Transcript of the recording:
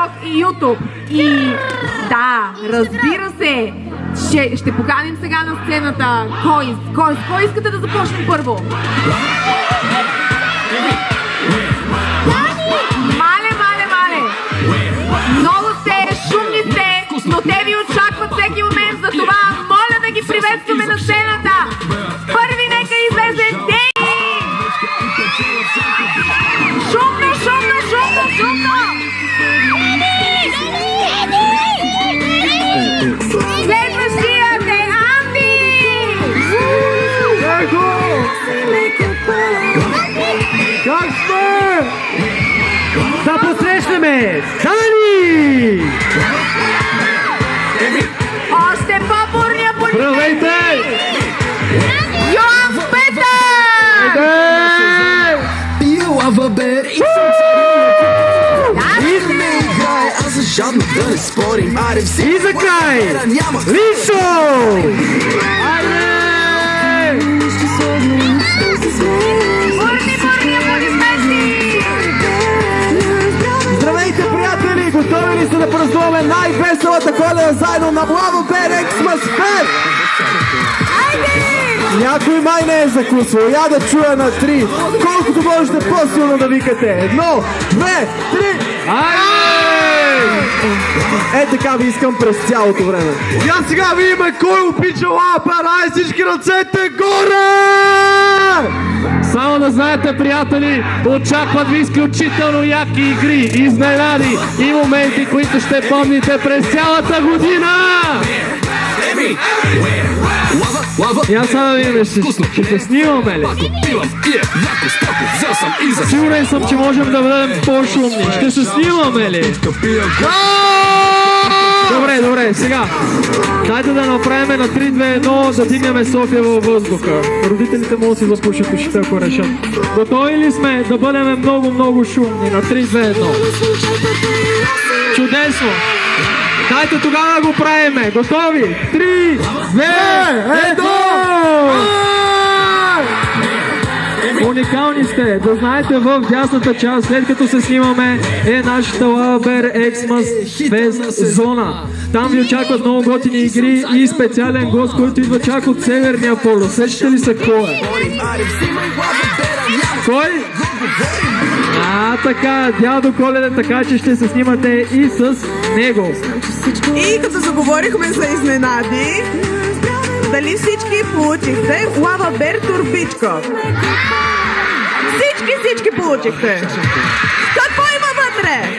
TikTok и YouTube. И да, разбира се, ще поканим сега на сцената. Кой искате да започнем първо? Мале! Много сте, шумни сте, но те ви очакват всеки момент. За това моля да ги приветстваме на сцената. Първи нека излезе Дени! Шумно! Следващият е Анди! Как сме? Да посрещнем Дани! Още по-бурния полицей! Здравейте! Йоан Петър! Лава бер и аз за жадно да не спорим. Аре все И за край! няма. Лишо! Айде! Бурни аплодисменти! Здравейте, приятели! Готови ли сте да празнуваме най-веселата Коледа заедно на Лава Бер Xmas Fest? Някой май не е закусвал. Я да чуя на 3. Колкото можете по-силно да викате. 1, 2, 3. Е, така ви искам през цялото време. Я сега видиме кой обича Лава Бер. Ай, всички ръцете горе! Само да знаете, приятели, очакват ви изключително яки игри, изненади и моменти, които ще помните през цялата година! Я сега да видим, ще се снимаме ли? Сигурен съм, че можем да бъдем по-шумни. Ще се снимаме ли? Добре, сега. Дайте да направим на 3-2-1 да дигнем София във въздуха. Родителите могат да си запушат ушите, ако решат. Готови ли сме да бъдем много шумни на 3-2-1? Чудесно! Дайте тогава да го правиме. Готови? 3, 2, 1! Уникални сте. Да знаете, в дясната част, след като се снимаме, е нашата Лава Бер Xmas Fest зона. Там ви очакват много готини игри и специален гост, който идва чак от Северния полюс. Сещате ли се кой е? Кой? Така, дядо Коледа, така че ще се снимате и с него. И като заговорихме за изненади, дали всички получихте Лава Бер турбичка? Всички получихте! Какво има вътре?